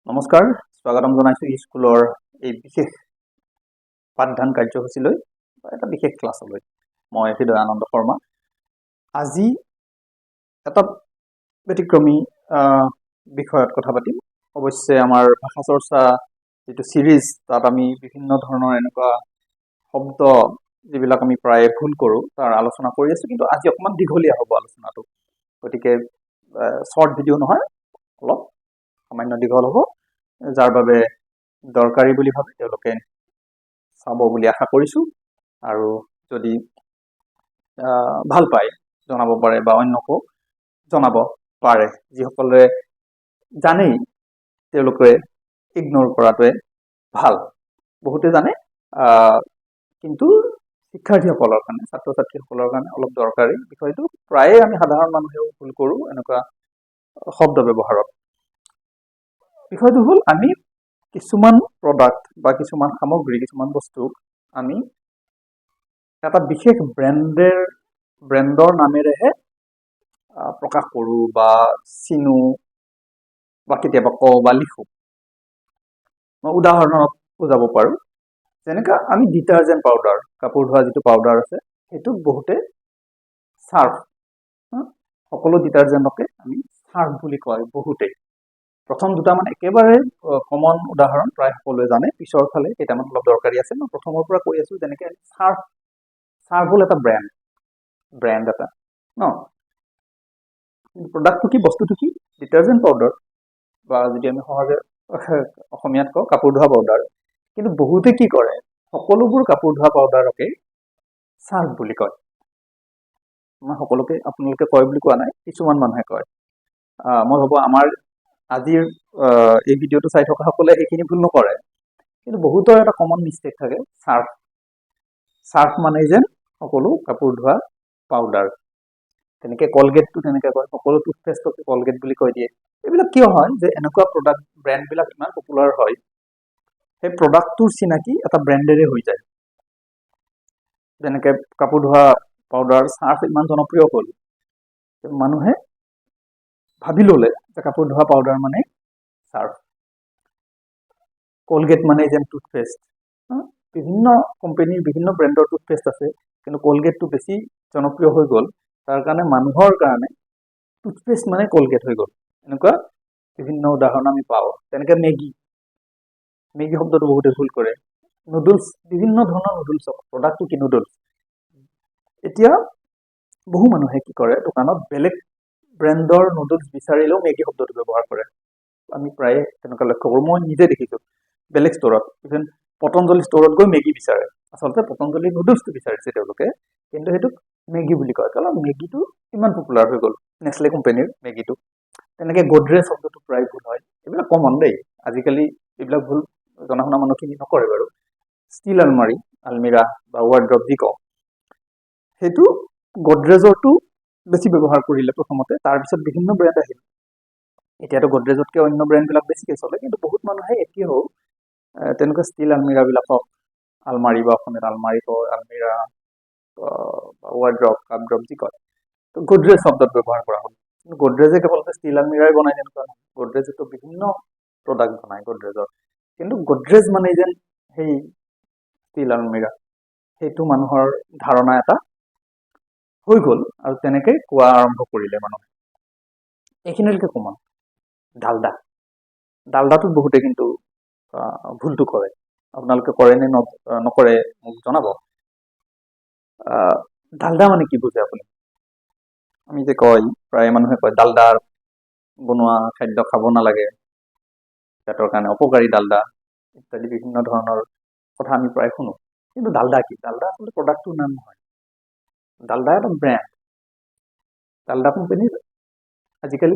নমস্কাৰ, স্বাগতম জনাইছোঁ স্কুলৰ এই বিশেষ পাঠদান কাৰ্যসূচীলৈ এটা বিশেষ ক্লাছলৈ। মই হৃদয় আনন্দ শৰ্মা। আজি এটা ব্যতিক্ৰমী বিষয়ত কথা পাতিম। অৱশ্যে আমাৰ ভাষা চৰ্চা যিটো ছিৰিজ, তাত আমি বিভিন্ন ধৰণৰ এনেকুৱা শব্দ যিবিলাক আমি প্ৰায়ে ভুল কৰোঁ তাৰ আলোচনা কৰি আছোঁ, কিন্তু আজি অকণমান দীঘলীয়া হ'ব আলোচনাটো। গতিকে শ্বৰ্ট ভিডিঅ' নহয়, অলপ সামান্য দীঘল হ'ব, যাৰ বাবে দৰকাৰী বুলি ভাবে তেওঁলোকে চাব বুলি আশা কৰিছোঁ। আৰু যদি ভাল পায় জনাব পাৰে বা অন্যকো জনাব পাৰে। যিসকলে জানেই তেওঁলোকে ইগন'ৰ কৰাটোৱে ভাল। বহুতে জানে, কিন্তু শিক্ষাৰ্থীসকলৰ কাৰণে, ছাত্ৰ ছাত্ৰীসকলৰ কাৰণে অলপ দৰকাৰী বিষয়টো। প্ৰায়ে আমি সাধাৰণ মানুহেও ভুল কৰোঁ এনেকুৱা শব্দ ব্যৱহাৰত। বিষয়টো হ'ল, আমি কিছুমান প্ৰডাক্ট বা কিছুমান সামগ্ৰী, কিছুমান বস্তুক আমি এটা বিশেষ ব্ৰেণ্ডৰ নামেৰেহে প্ৰকাশ কৰোঁ বা চিনো বা কেতিয়াবা কওঁ বা লিখোঁ। মই উদাহৰণত বুজাব পাৰোঁ। যেনেকৈ আমি ডিটাৰজেণ্ট পাউডাৰ, কাপোৰ ধোৱা যিটো পাউডাৰ আছে, সেইটোক বহুতে চাৰ্ফ, সকলো ডিটাৰজেণ্টকে আমি চাৰ্ফ বুলি কয় বহুতেই। প্ৰথম দুটামান একেবাৰে কমন উদাহৰণ, প্ৰায় সকলোৱে জানে। পিছৰ ফালে কেইটামান অলপ দৰকাৰী আছে। মই প্ৰথমৰ পৰা কৈ আছোঁ। যেনেকৈ চাৰ্ফ হ'ল এটা ব্ৰেণ্ড এটা ন। প্ৰডাক্টটো কি, বস্তুটো কি? ডিটাৰজেণ্ট পাউডাৰ, বা যদি আমি সহজে অসমীয়াত কওঁ কাপোৰ ধোৱা পাউডাৰ। কিন্তু বহুতে কি কৰে, সকলোবোৰ কাপোৰ ধোৱা পাউডাৰকে চাৰ্ফ বুলি কয়। মই সকলোকে আপোনালোকে কয় বুলি কোৱা নাই, কিছুমান মানুহে কয়। মই ভাবোঁ আমাৰ আজিৰ এই ভিডিঅ'টো চাই থকা সকলে সেইখিনি ভুল নকৰে, কিন্তু বহুতৰ এটা কমন মিষ্টেক থাকে। চাৰ্ফ মানে যেন সকলো কাপোৰ ধোৱা পাউডাৰ। তেনেকৈ কলগেটটো তেনেকৈ কয়, সকলো টুথপেষ্টকে কলগেট বুলি কৈ দিয়ে। এইবিলাক কিয় হয় যে এনেকুৱা ব্ৰেণ্ডবিলাক ইমান পপুলাৰ হয়, সেই প্ৰডাক্টটোৰ চিনাকি এটা ব্ৰেণ্ডেৰে হৈ যায়। যেনেকৈ কাপোৰ ধোৱা পাউডাৰ, চাৰ্ফ ইমান জনপ্ৰিয় হ'ল, মানুহে ভাবি ল'লে যে কাপোৰ ধোৱা পাউডাৰ মানে চাৰ্ফ। কলগেট মানে যেন টুথপেষ্ট। বিভিন্ন কোম্পানীৰ বিভিন্ন ব্ৰেণ্ডৰ টুথপেষ্ট আছে, কিন্তু কলগেটটো বেছি জনপ্ৰিয় হৈ গ'ল। তাৰ কাৰণে মানুহৰ কাৰণে টুথপেষ্ট মানে কলগেট হৈ গ'ল। এনেকুৱা বিভিন্ন উদাহৰণ আমি পাওঁ। তেনেকৈ মেগী শব্দটো বহুতে ভুল কৰে। নুডলছ, বিভিন্ন ধৰণৰ নুডলছ, প্ৰডাক্টটো কি নুডলছ। এতিয়া বহু মানুহে কি কৰে, দোকানত বেলেগ ব্ৰেণ্ডৰ নুডলছ বিচাৰিলেও মেগী শব্দটো ব্যৱহাৰ কৰে। আমি প্ৰায়ে তেনেকুৱা লক্ষ্য কৰোঁ। মই নিজে দেখিছোঁ বেলেগ ষ্ট'ৰত, ইভেন পতঞ্জলি ষ্ট'ৰত গৈ মেগী বিচাৰে। আচলতে পতঞ্জলি নুডলছটো বিচাৰিছে তেওঁলোকে, কিন্তু সেইটোক মেগী বুলি কয়, কাৰণ মেগীটো ইমান পপুলাৰ হৈ গ'ল, নেচলে কোম্পানীৰ মেগীটো। তেনেকৈ গডৰেজ শব্দটো প্ৰায় ভুল হয়। এইবিলাক কমন দেই, আজিকালি এইবিলাক ভুল জনা শুনা মানুহখিনি নকৰে বাৰু। ষ্টীল আলমিৰা বা ৱাৰ্ড্ৰব যি কওঁ, সেইটো গডৰেজৰটো বেছি ব্যৱহাৰ কৰিলে প্ৰথমতে, তাৰপিছত বিভিন্ন ব্ৰেণ্ড আহিল। এতিয়াতো গডৰেজতকৈ অন্য ব্ৰেণ্ডবিলাক বেছিকৈ চলে, কিন্তু বহুত মানুহে এতিয়াও তেনেকুৱা ষ্টীল আলমিৰাবিলাকক, আলমাৰী বা অসমীয়াত আলমাৰী কয়, আলমিৰা বা ৱাৰ্ড্ৰব, কাপড্ৰব যি কয়, তো গডৰেজ শব্দত ব্যৱহাৰ কৰা হ'ল। কিন্তু গডৰেজে কেৱল ষ্টীল আলমিৰাই বনায় তেনেকুৱা নহয়। গডৰেজেতো বিভিন্ন প্ৰডাক্ট বনায় গডৰেজৰ, কিন্তু গডৰেজ মানে যেন সেই ষ্টীল আলমিৰা, সেইটো মানুহৰ ধাৰণা এটা হৈ গ'ল, আৰু তেনেকৈ কোৱা আৰম্ভ কৰিলে মানুহে। এইখিনিলৈকে কমন। ডালদাটোত বহুতে কিন্তু ভুলটো কৰে। আপোনালোকে কৰে নে নকৰে মোক জনাব। ডালদা মানে কি বুজে আপুনি? আমি যে কয়, প্ৰায় মানুহে কয় ডালদা বনোৱা খাদ্য খাব নালাগে, পেটৰ কাৰণে অপকাৰী ডালদা ইত্যাদি বিভিন্ন ধৰণৰ কথা আমি প্ৰায় শুনো। কিন্তু ডালদা কি? ডালদা আচলতে প্ৰডাক্টটোৰ নাম নহয়। ডালদা এটা ব্ৰেণ্ড। ডালদা কোম্পানীৰ আজিকালি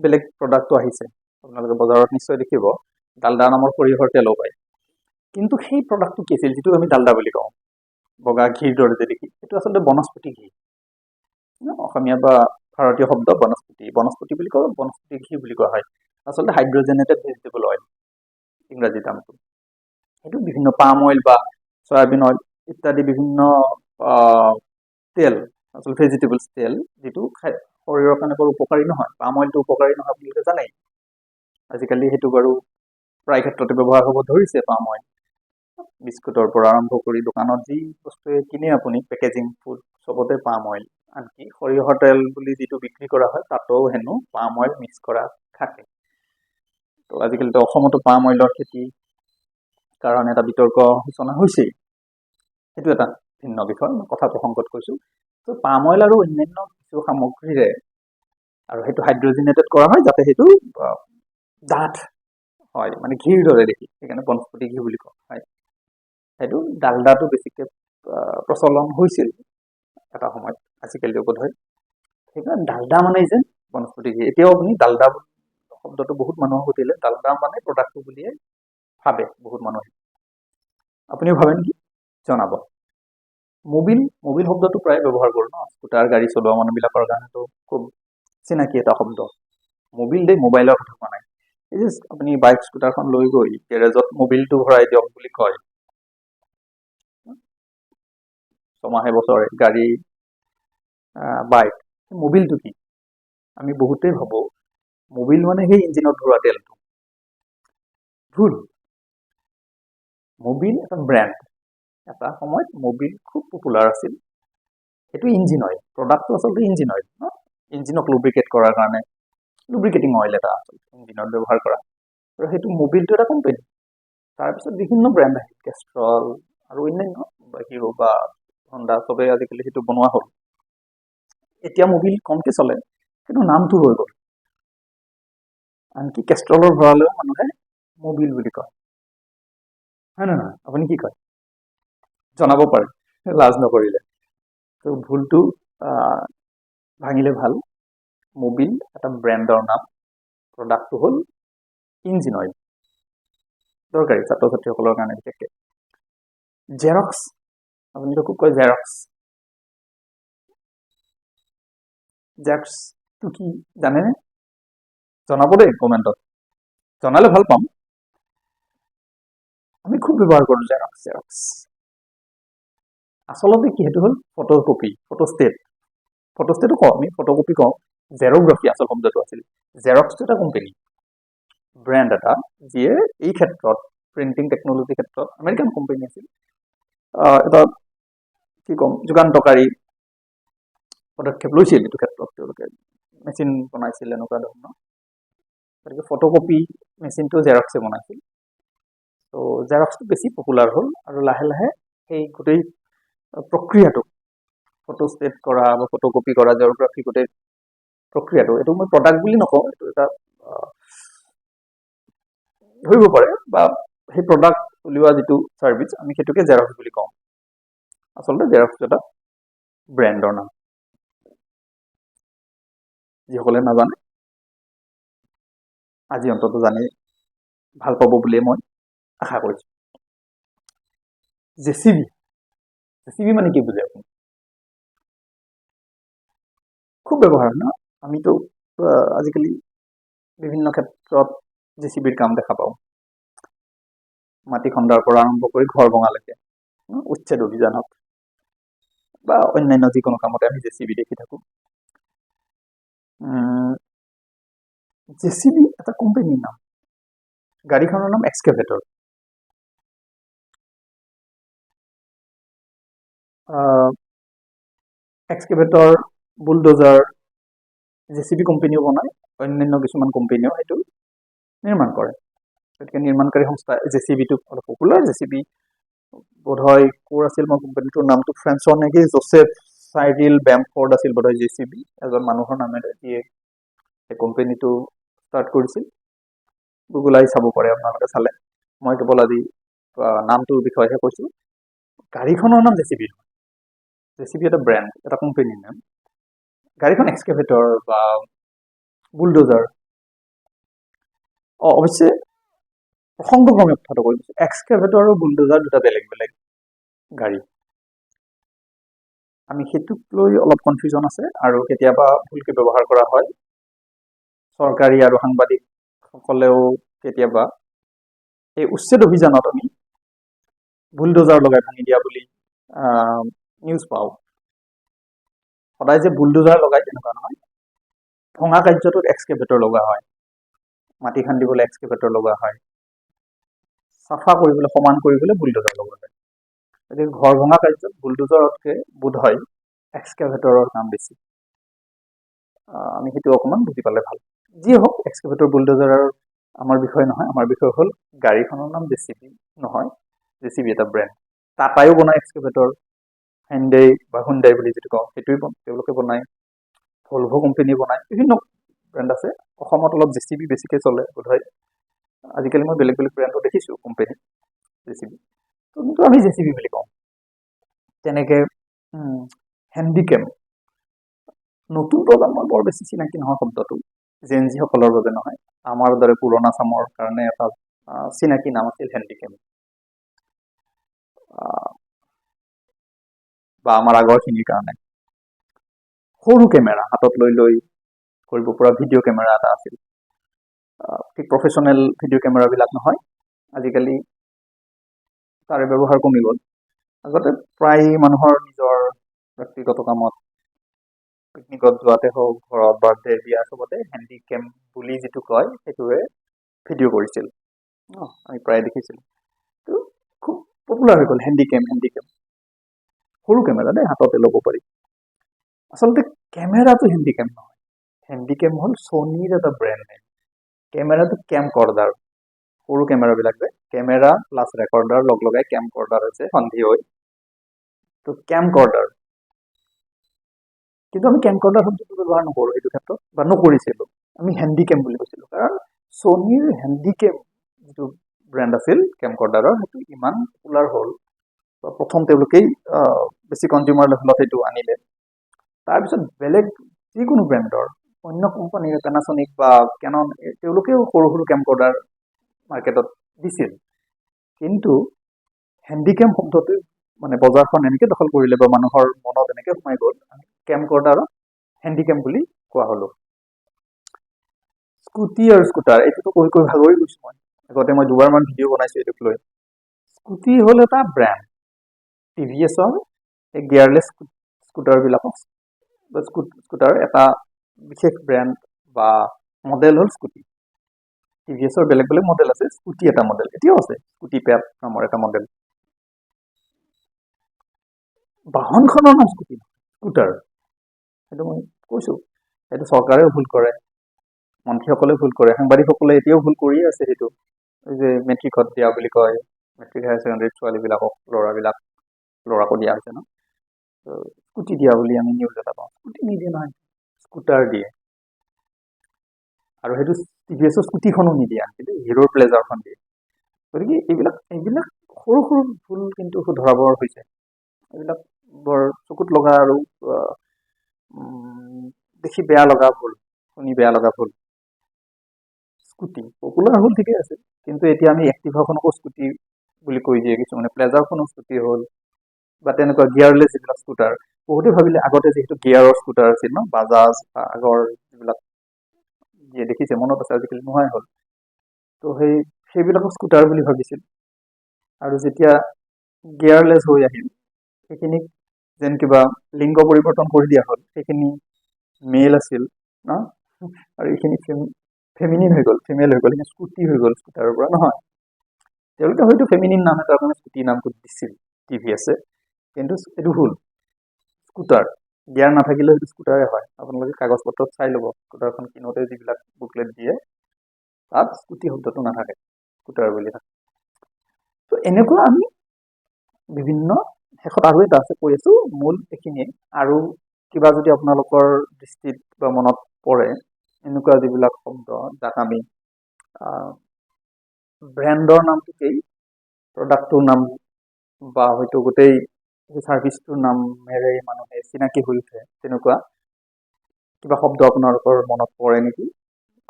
বেলেগ প্ৰডাক্টটো আহিছে, আপোনালোকে বজাৰত নিশ্চয় দেখিব। ডালদা নামৰ সৰিয়হৰ তেলো পায়, কিন্তু সেই প্ৰডাক্টটো কি আছিল যিটো আমি ডালদা বুলি কওঁ, বগা ঘিৰ দৰে যে দেখি, সেইটো আচলতে বনস্পতি ঘি। অসমীয়া বা ভাৰতীয় শব্দ বনস্পতি বুলি কয়, বনস্পতি ঘি বুলি কোৱা হয়। আচলতে হাইড্ৰজেনেটেড ভেজিটেবল অইল ইংৰাজী নামটো। সেইটো বিভিন্ন পাম অইল বা চয়াবিন অইল ইত্যাদি বিভিন্ন তেল, আচলতে ভেজিটেবলছ তেল, যিটো শৰীৰৰ কাৰণে বৰ উপকাৰী নহয়। পাম অইলটো উপকাৰী নহয় বুলি জানেই। আজিকালি সেইটো বাৰু প্ৰায় ক্ষেত্ৰতে ব্যৱহাৰ হ'ব ধৰিছে পাম অইল। বিস্কুটৰ পৰা আৰম্ভ কৰি দোকানত যি বস্তুৱে কিনে আপুনি পেকেজিং ফুড চবতে পাম অইল। আনকি সৰিয়হৰ তেল বুলি যিটো বিক্ৰী কৰা হয় তাতেও হেনো পাম অইল মিক্স কৰা থাকে। তো আজিকালিতো অসমতো পাম অইলৰ খেতি কাৰণ এটা বিতৰ্ক সূচনা হৈছেই। সেইটো এটা ভিন্ন বিষয়, মই কথা প্ৰসংগত কৈছোঁ। তো পাম অইল আৰু অন্যান্য কিছু সামগ্ৰীৰে আৰু সেইটো হাইড্ৰজেনেটেড কৰা হয় যাতে সেইটো ডাঠ হয়, মানে ঘিৰ দৰে দেখি, সেইকাৰণে বনস্পতি ঘি বুলি কোৱা হয়। সেইটো ডালডাটো বেছিকৈ প্ৰচলন হৈছিল এটা সময়ত, আজিকালিও বোধ হয়। সেইকাৰণে ডালডা মানে যে বনস্পতি ঘি, এতিয়াও আপুনি ডালডা শব্দটো বহুত মানুহক সুধিলে ডালডা মানে প্ৰডাক্টটো বুলিয়ে ভাবে বহুত মানুহে। আপুনিও ভাবে নেকি? জনাব। মবিল শব্দটো প্ৰায় ব্যৱহাৰ কৰোঁ ন, স্কুটাৰ গাড়ী চলোৱা মানুহবিলাকৰ কাৰণেতো খুব চিনাকি এটা শব্দ। মবিল দেই, মোবাইলৰ কথা কোৱা নাই। এই যে আপুনি বাইক স্কুটাৰখন লৈ গৈ গেৰেজত মবিলটো ভৰাই দিয়ক বুলি কয়, ছমাহে বছৰে গাড়ী বাইক, মবিলটো কি? আমি বহুতেই ভাবোঁ মবিল মানে সেই ইঞ্জিনত ভৰোৱা তেলটো। ভুল। মবিল এটা ব্ৰেণ্ড। এটা সময়ত মবিল খুব পপুলাৰ আছিল। সেইটো ইঞ্জিন অইল, প্ৰডাক্টটো আচলতে ইঞ্জিন অইল ন, ইঞ্জিনক লুব্ৰিকেট কৰাৰ কাৰণে লুব্ৰিকেটিং অইল এটা আচলতে ইঞ্জিনত ব্যৱহাৰ কৰা। আৰু সেইটো মবিলটো এটা কোম্পানী। তাৰপিছত বিভিন্ন ব্ৰেণ্ড আহিল, কেষ্ট্ৰল আৰু অন্যান্য হিৰো বা হণ্ডা চবেই আজিকালি সেইটো বনোৱা হ'ল। এতিয়া মবিল কমকৈ চলে, কিন্তু নামটো ৰৈ গ'ল। আনকি কেষ্ট্ৰলৰ ভৰালেও মানুহে মবিল বুলি কয়, হয় নে নহয়? আপুনি কি কয়? জনাব পাৰে, লাজ নকৰিলে। তো ভুলটো ভাঙিলে ভাল। মবিল এটা ব্ৰেণ্ডৰ নাম, প্ৰডাক্টটো হ'ল ইঞ্জিন অইল। দৰকাৰী ছাত্ৰ ছাত্ৰীসকলৰ কাৰণে বিশেষকৈ। জেৰক্স, আপুনিতো খুব কয় জেৰক্স। জেৰক্সটো কি জানেনে? জনাব দেই কমেণ্টত, জনালে ভাল পাম। আমি খুব ব্যৱহাৰ কৰোঁ জেৰক্স। আচলতে কি, সেইটো হ'ল ফটোকপি, ফটোষ্টেটো কওঁ আমি, ফটোকপি কওঁ। জেৰ'গ্ৰাফি আচল শব্দটো আছিল। জেৰক্সটো এটা কোম্পানী, ব্ৰেণ্ড এটা, যিয়ে এই ক্ষেত্ৰত প্ৰিণ্টিং টেকনলজিৰ ক্ষেত্ৰত আমেৰিকান কোম্পানী আছিল। এটা কি ক'ম, যুগান্তকাৰী পদক্ষেপ লৈছিল এইটো ক্ষেত্ৰত। তেওঁলোকে মেচিন বনাইছিল এনেকুৱা ধৰণৰ। গতিকে ফটোকপি মেচিনটো জেৰক্সে বনাইছিল। তো জেৰক্সটো বেছি পপুলাৰ হ'ল আৰু লাহে লাহে সেই গোটেই প্ৰক্ৰিয়াটো, ফটোষ্টেট কৰা বা ফটোকপি কৰা, জেৰ'গ্ৰাফি গোটেই প্ৰক্ৰিয়াটো, এইটো মই প্ৰডাক্ট বুলি নকওঁ, এইটো এটা ধৰিব পাৰে, বা সেই প্ৰডাক্ট উলিওৱা যিটো ছাৰ্ভিচ আমি সেইটোকে জেৰক্স বুলি কওঁ। আচলতে জেৰক্সটো এটা ব্ৰেণ্ডৰ নাম। যিসকলে নাজানে আজি অন্তত জানি ভাল পাব বুলিয়ে মই আশা কৰিছোঁ। জেচিবি মানে কি বুজে আপুনি? খুব ব্যৱহাৰ ন, আমিতো আজিকালি বিভিন্ন ক্ষেত্ৰত জেচিবিৰ কাম দেখা পাওঁ। মাটি খন্দাৰ পৰা আৰম্ভ কৰি ঘৰ ভঙালৈকে, উচ্ছেদ অভিযানত বা অন্যান্য যিকোনো কামতে আমি জেচিবি দেখি থাকোঁ। জেচিবি এটা কোম্পানীৰ নাম। গাড়ীখনৰ নাম এক্সকেভেটৰ। এক্সকেভেটৰ, বুলডোজাৰ, জেচিবি কোম্পানীও বনায়, অন্যান্য কিছুমান কোম্পানীও সেইটো নিৰ্মাণ কৰে। গতিকে নিৰ্মাণকাৰী সংস্থা জেচিবিটো অলপ পপুলাৰ। জেচিবি বোধহয় ক'ৰ আছিল, মই কোম্পানীটোৰ নামটো ফ্ৰেন্সৰ নেকি, জোচেফ চাইৰিল বেমফৰ্ড আছিল বোধহয় জেচিবি, এজন মানুহৰ নামেৰে যিয়ে এই কোম্পানীটো ষ্টাৰ্ট কৰিছিল। গুগলাই চাব পাৰে আপোনালোকে চালে। মই কেৱল আজি নামটোৰ বিষয়েহে কৈছোঁ। গাড়ীখনৰ নাম জেচিবি নহয়, জেচিবি এটা ব্ৰেণ্ড, এটা কোম্পানীৰ নাম। গাড়ীখন এক্সকেভেটৰ বা বুলডোজাৰ। অৱশ্যে প্ৰসংগক্ৰমে কথাটো কৈ দিছোঁ, এক্সকেভেটৰ আৰু বুলডোজাৰ দুটা বেলেগ বেলেগ গাড়ী। আমি সেইটোক লৈ অলপ কনফিউজন আছে আৰু কেতিয়াবা ভুলকৈ ব্যৱহাৰ কৰা হয়। চৰকাৰী আৰু সাংবাদিকসকলেও কেতিয়াবা এই উচ্ছেদ অভিযানত আমি বুলডোজাৰ লগাই ভাঙি দিয়া বুলি নিউজ পাওঁ। সদায় যে বুলডোজাৰ লগাই তেনেকুৱা নহয়, ভঙা কাৰ্যটোত এক্সকেভেটৰ লগা হয়, মাটি খান্দিবলৈ এক্সকেভেটৰ লগা হয়, চাফা কৰিবলৈ সমান কৰিবলৈ বুলডোজাৰ ল'ব লাগে। গতিকে ঘৰ ভঙা কাৰ্যত বুলডোজাৰতকৈ বোধ হয় এক্সকেভেটৰৰ কাম বেছি। আমি সেইটো অকণমান বুজি পালে ভাল। যি হওক, এক্সকেভেটৰ বুলডোজাৰ আমাৰ বিষয় নহয়। আমাৰ বিষয় হ'ল গাড়ীখনৰ নাম জেচিবি নহয়, জেচিবি এটা ব্ৰেণ্ড। টাটায়ো বনায় এক্সকেভেটৰ, হেণ্ডাই বা হুণ্ডাই বুলি যিটো কওঁ সেইটোৱে তেওঁলোকে বনায়, ভলভো কোম্পানী বনায়, বিভিন্ন ব্ৰেণ্ড আছে। অসমত অলপ জেচিবি বেছিকৈ চলে বোধ হয়। আজিকালি মই বেলেগ বেলেগ ব্ৰেণ্ডো দেখিছোঁ কোম্পানী জেচিবি, কিন্তু আমি জেচিবি বুলি কওঁ। তেনেকে হেণ্ডিকেম, নতুন প্ৰজন্মৰ বৰ বেছি চিনাকি নহয় শব্দটো, জেনজিসকলৰ বাবে নহয়। আমাৰ দৰে পুৰণা চামৰ কাৰণে এটা চিনাকি নাম আছিল হেণ্ডিকেম, বা আমাৰ আগৰখিনিৰ কাৰণে। সৰু কেমেৰা হাতত লৈ লৈ কৰিব পৰা ভিডিঅ' কেমেৰা এটা আছিল। ঠিক প্ৰফেশ্যনেল ভিডিঅ' কেমেৰাবিলাক নহয়, আজিকালি তাৰে ব্যৱহাৰ কমি গ'ল। আগতে প্ৰায় মানুহৰ নিজৰ ব্যক্তিগত কামত, পিকনিকত যোৱাতে হওক, ঘৰত বাৰ্থডে বিয়া চবতে হেণ্ডিকেম বুলি যিটো কয় সেইটোৱে ভিডিঅ' কৰিছিল। আমি প্ৰায় দেখিছিলোঁ। তো খুব পপুলাৰ হৈ গ'ল হেণ্ডিকেম। সৰু কেমেৰা দেই, হাততে ল'ব পাৰি। আচলতে কেমেৰাটো হেণ্ডিকেম নহয়, হেণ্ডিকেম হ'ল ছনীৰ এটা ব্ৰেণ্ড নেম। কেমেৰাটো কেম কৰ্ডাৰ, সৰু কেমেৰাবিলাক যে কেমেৰা প্লাছ ৰেকৰ্ডাৰ লগ লগাই কেম কৰ্ডাৰ হৈছে সন্ধি হৈ। তো কেম কৰ্ডাৰ, কিন্তু আমি কেম কৰ্ডাৰ শব্দটো ব্যৱহাৰ নকৰোঁ এইটো ক্ষেত্ৰত, বা নকৰিছিলোঁ। আমি হেণ্ডিকেম বুলি কৈছিলোঁ, কাৰণ ছনীৰ হেণ্ডিকেম যিটো ব্ৰেণ্ড আছিল কেম কৰ্ডাৰৰ, সেইটো ইমান পপুলাৰ হ'ল, প্ৰথম তেওঁলোকেই বেছি কনজিউমাৰ লেভেলত সেইটো আনিলে। তাৰপিছত বেলেগ যিকোনো ব্ৰেণ্ডৰ অন্য কোম্পানীৰ পেনাছনিক বা কেনন, তেওঁলোকেও সৰু সৰু কেমকৰ্ডাৰ মাৰ্কেটত দিছিল। কিন্তু হেণ্ডিকেম শব্দটো মানে বজাৰখন এনেকৈ দখল কৰিলে বা মানুহৰ মনত এনেকৈ সোমাই গ'ল, কেমকৰ্ডাৰক হেণ্ডিকেম বুলি কোৱা হ'লো। স্কুটি আৰু স্কুটাৰ, এইটোতো কৈ কৈ ভাগৰি গৈছোঁ মই। আগতে মই দুবাৰমান ভিডিঅ' বনাইছোঁ এইটোক লৈ। স্কুটি হ'ল এটা ব্ৰেণ্ড, টিভিএছৰ এই গিয়াৰলেছ স্কুটাৰবিলাকক, স্কুটাৰ এটা বিশেষ ব্ৰেণ্ড বা মডেল হ'ল স্কুটি। টিভিএছৰ বেলেগ বেলেগ মডেল আছে, স্কুটি এটা মডেল, এতিয়াও আছে স্কুটি পেপ নামৰ এটা মডেল। বাহনখনৰ নাম স্কুটি, স্কুটাৰ। সেইটো মই কৈছোঁ, সেইটো চৰকাৰেও ভুল কৰে, মন্ত্ৰীসকলেও ভুল কৰে, সাংবাদিকসকলে এতিয়াও ভুল কৰিয়ে আছে। সেইটো যে মেট্ৰিকত দিয়া বুলি কয়, মেট্ৰিক হায়াৰ ছেকেণ্ডেৰীত ছোৱালীবিলাকক ল'ৰাকো দিয়া হৈছে ন, স্কুটি দিয়া বুলি আমি নিউজ এটা পাওঁ। স্কুটি নিদিয়ে নহয়, স্কুটাৰ দিয়ে। আৰু সেইটো টিভিএছৰ স্কুটিখনো নিদিয়ে, কিন্তু হিৰোৰ প্লেজাৰখন দিয়ে। গতিকে এইবিলাক সৰু সৰু ভুল কিন্তু শুধৰাবৰ হৈছে। এইবিলাক বৰ চকুত লগা আৰু দেখি বেয়া লগা ভুল, শুনি বেয়া লগা ভুল। স্কুটি পপুলাৰ হ'ল ঠিকে আছে, কিন্তু এতিয়া আমি এক্টিভাখনকো স্কুটি বুলি কৈ দিয়ে কিছুমানে, প্লেজাৰখনো স্কুটি হ'ল, বা তেনেকুৱা গিয়াৰলেছ যিবিলাক স্কুটাৰ। বহুতে ভাবিলে আগতে যিহেতু গিয়াৰৰ স্কুটাৰ আছিল ন, বাজাজ বা আগৰ যিবিলাক যিয়ে দেখিছে মনত আছে, আজিকালি নোহোৱাই হ'ল। তো সেইবিলাকক স্কুটাৰ বুলি ভাবিছিল। আৰু যেতিয়া গিয়াৰলেছ হৈ আহিল, সেইখিনিক যেন কিবা লিংগ পৰিৱৰ্তন কৰি দিয়া হ'ল। সেইখিনি মেল আছিল ন, আৰু এইখিনি ফেমিনিন হৈ গ'ল, ফিমেল হৈ গ'ল, স্কুটি হৈ গ'ল স্কুটাৰৰ পৰা। নহয়, তেওঁলোকে হয়তো ফেমিনিন নাম এটাৰ কাৰণে স্কুটি নামটো দিছিল টিভিএছে, কিন্তু এইটো ভুল। স্কুটাৰ গিয়াৰ নাথাকিলেও সেইটো স্কুটাৰে হয়। আপোনালোকে কাগজ পত্ৰত চাই ল'ব, স্কুটাৰখন কিনোতে যিবিলাক বুকলেট দিয়ে তাত স্কুটি শব্দটো নাথাকে, স্কুটাৰ বুলি থাকে। তো এনেকুৱা আমি বিভিন্ন, শেষত আৰু এটা আছে কৈ আছোঁ, মূল এইখিনিয়ে। আৰু কিবা যদি আপোনালোকৰ দৃষ্টিত বা মনত পৰে এনেকুৱা যিবিলাক শব্দ যাক আমি ব্ৰেণ্ডৰ নামটোকেই প্ৰডাক্টটোৰ নাম বা হয়তো গোটেই ছাৰ্ভিচটোৰ নামেৰে মানুহে চিনাকি হৈ উঠে, তেনেকুৱা কিবা শব্দ আপোনালোকৰ মনত পৰে নেকি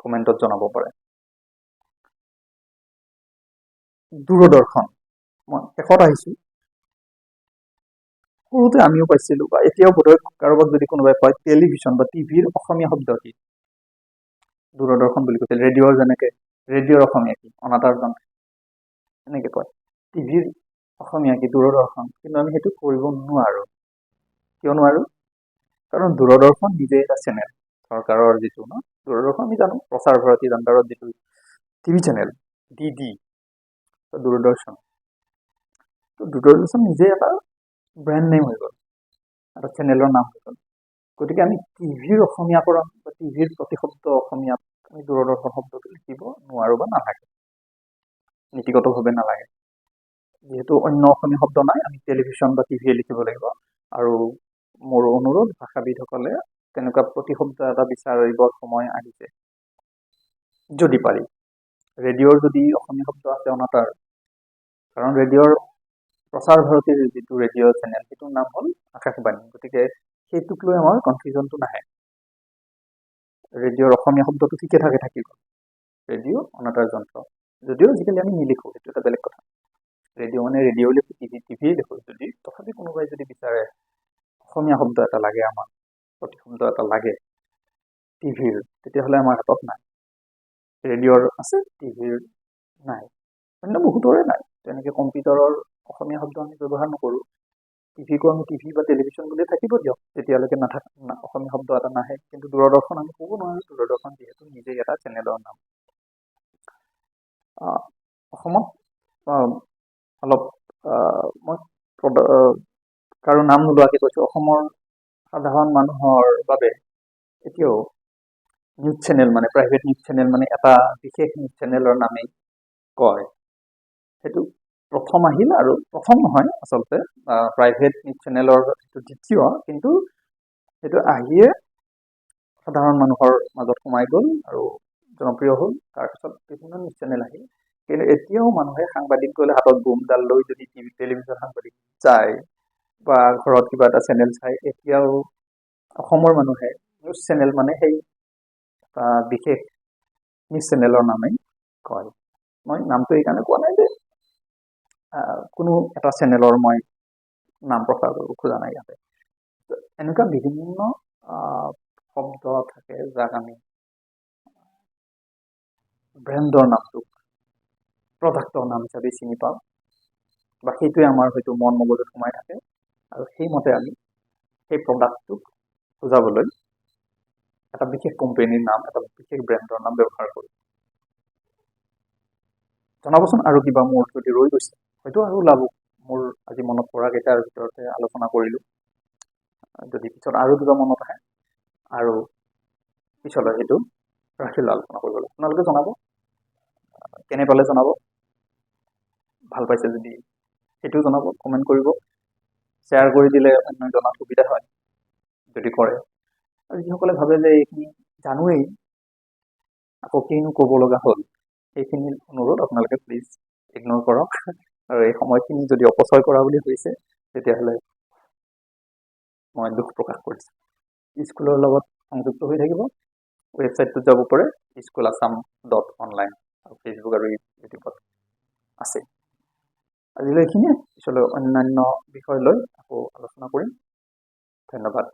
কমেণ্টত জনাব পাৰে। দূৰদৰ্শন, মই শেষত আহিছোঁ। সৰুতে আমিও পাইছিলোঁ, বা এতিয়াও বোধহয় কাৰোবাক যদি কোনোবাই কয় টেলিভিশ্যন বা টিভিৰ অসমীয়া শব্দ কি, দূৰদৰ্শন বুলি কৈছিল। ৰেডিঅ'ৰ যেনেকৈ ৰেডিঅ'ৰ অসমীয়া কি, অনাতাঁৰজন এনেকৈ কয়। টিভিৰ অসমীয়া কি, দূৰদৰ্শন। কিন্তু আমি সেইটো কৰিব নোৱাৰোঁ। কিয় নোৱাৰোঁ? কাৰণ দূৰদৰ্শন নিজে এটা চেনেল, চৰকাৰৰ যিটো ন দূৰদৰ্শন, আমি জানো প্ৰচাৰ ভাৰতী জানদাৰত যিটো টিভি চেনেল DD, দূৰদৰ্শন। তো দূৰদৰ্শন নিজে এটা ব্ৰেণ্ড নেম হৈ গ'ল, এটা চেনেলৰ নাম হৈ গ'ল। গতিকে আমি টিভিৰ অসমীয়াকৰণ বা টিভিৰ প্ৰতিশব্দ অসমীয়াত আমি দূৰদৰ্শন শব্দটো লিখিব নোৱাৰোঁ বা নালাগে, নীতিগতভাৱে নালাগে। যিহেতু অন্য অসমীয়া শব্দ নাই, আমি টেলিভিশ্যন বা টিভিয়ে লিখিব লাগিব। আৰু মোৰ অনুৰোধ, ভাষাবিদসকলে তেনেকুৱা প্ৰতিশব্দ এটা বিচাৰিবৰ সময় আহিছে। যদি পাৰি ৰেডিঅ'ৰ যদি অসমীয়া শব্দ আছে অনাতাঁৰ, কাৰণ ৰেডিঅ'ৰ প্ৰচাৰ ভাৰতীৰ যিটো ৰেডিঅ' চেনেল সেইটোৰ নাম হ'ল আকাশবাণী। গতিকে সেইটোক লৈ আমাৰ কনফিউজনটো নাহে। ৰেডিঅ'ৰ অসমীয়া শব্দটো ঠিকে থাকিব, ৰেডিঅ' অনাতাঁৰ যন্ত্ৰ। যদিও আজিকালি আমি নিলিখোঁ, সেইটো এটা বেলেগ কথা। ৰেডিঅ' মানে ৰেডিঅ' লিখোঁ, টিভিয়ে লিখোঁ। যদি তথাপি কোনোবাই যদি বিচাৰে অসমীয়া শব্দ এটা লাগে, আমাক প্ৰতিশব্দ এটা লাগে টিভিৰ, তেতিয়াহ'লে আমাৰ হাতত নাই। ৰেডিঅ'ৰ আছে, টিভিৰ নাই, অন্য বহুতৰে নাই। তেনেকৈ কম্পিউটাৰৰ অসমীয়া শব্দ আমি ব্যৱহাৰ নকৰোঁ। টিভিকো আমি টিভি বা টেলিভিশ্যন বুলিয়ে থাকিব দিয়ক, যেতিয়ালৈকে অসমীয়া শব্দ এটা নাহে। কিন্তু দূৰদৰ্শন আমি ক'ব নোৱাৰোঁ, দূৰদৰ্শন যিহেতু নিজেই এটা চেনেলৰ নাম। অসমত অলপ মই কাৰো নাম নোলোৱাকৈ কৈছোঁ, অসমৰ সাধাৰণ মানুহৰ বাবে এতিয়াও নিউজ চেনেল মানে প্ৰাইভেট নিউজ চেনেল মানে এটা বিশেষ নিউজ চেনেলৰ নামেই কয়। সেইটো প্ৰথম আহিল, আৰু প্ৰথম নহয় আচলতে, প্ৰাইভেট নিউজ চেনেলৰ সেইটো দ্বিতীয়, কিন্তু সেইটো আহিয়ে সাধাৰণ মানুহৰ মাজত সোমাই গ'ল আৰু জনপ্ৰিয় হ'ল। তাৰপিছত বিভিন্ন নিউজ চেনেল আহিল। কিন্তু এতিয়াও মানুহে সাংবাদিক গ'লে হাতত বুমডাল লৈ যদি টেলিভিশ্যন সাংবাদিক যায় বা ঘৰত কিবা এটা চেনেল চাই, এতিয়াও অসমৰ মানুহে নিউজ চেনেল মানে সেই বিশেষ নিউজ চেনেলৰ নামেই কয়। মই নামটো এইকাৰণে কোৱা নাই যে কোনো এটা চেনেলৰ মই নাম প্ৰচাৰ কৰিব খোজা নাই ইয়াতে। এনেকুৱা বিভিন্ন শব্দ থাকে যাক আমি ব্ৰেণ্ডৰ নামটোক প্ৰডাক্টৰ নাম হিচাপে চিনি পাওঁ, বা সেইটোৱে আমাৰ হয়তো মন মগজুত সোমাই থাকে, আৰু সেইমতে আমি সেই প্ৰডাক্টটোক বুজাবলৈ এটা বিশেষ কোম্পানীৰ নাম, এটা বিশেষ ব্ৰেণ্ডৰ নাম ব্যৱহাৰ কৰোঁ। জনাবচোন আৰু কিবা মোৰ যদি ৰৈ গৈছে, হয়তো আৰু ওলাব। মোৰ আজি মনত পৰা কেইটাৰ ভিতৰতে আলোচনা কৰিলোঁ। যদি পিছত আৰু কিবা মনত আহে আৰু পিছলৈ সেইটো ৰাখিলোঁ আলোচনা কৰিবলৈ। আপোনালোকে জনাব, কেনে পালে জনাব, ভাল পাইছে যদি সেইটোও জনাব, কমেণ্ট কৰিব, শ্বেয়াৰ কৰি দিলে অন্য জনাত সুবিধা হয় যদি কৰে। আৰু যিসকলে ভাবে যে এইখিনি জানোৱেই আকৌ কিনো ক'ব লগা হ'ল, সেইখিনি অনুৰোধ আপোনালোকে প্লিজ ইগন'ৰ কৰক। আৰু এই সময়খিনি যদি অপচয় কৰা বুলি হৈছে, তেতিয়াহ'লে মই দুখ প্ৰকাশ কৰিছোঁ। স্কুলৰ লগত সংযুক্ত হৈ থাকিব, ৱেবছাইটটোত যাব পাৰে, schoolasam.online, আৰু ফেচবুক আৰু ইউটিউবত আছে। আজিলৈ এইখিনিয়ে, পিছলৈ অন্যান্য বিষয় লৈ আকৌ আলোচনা কৰিম। ধন্যবাদ।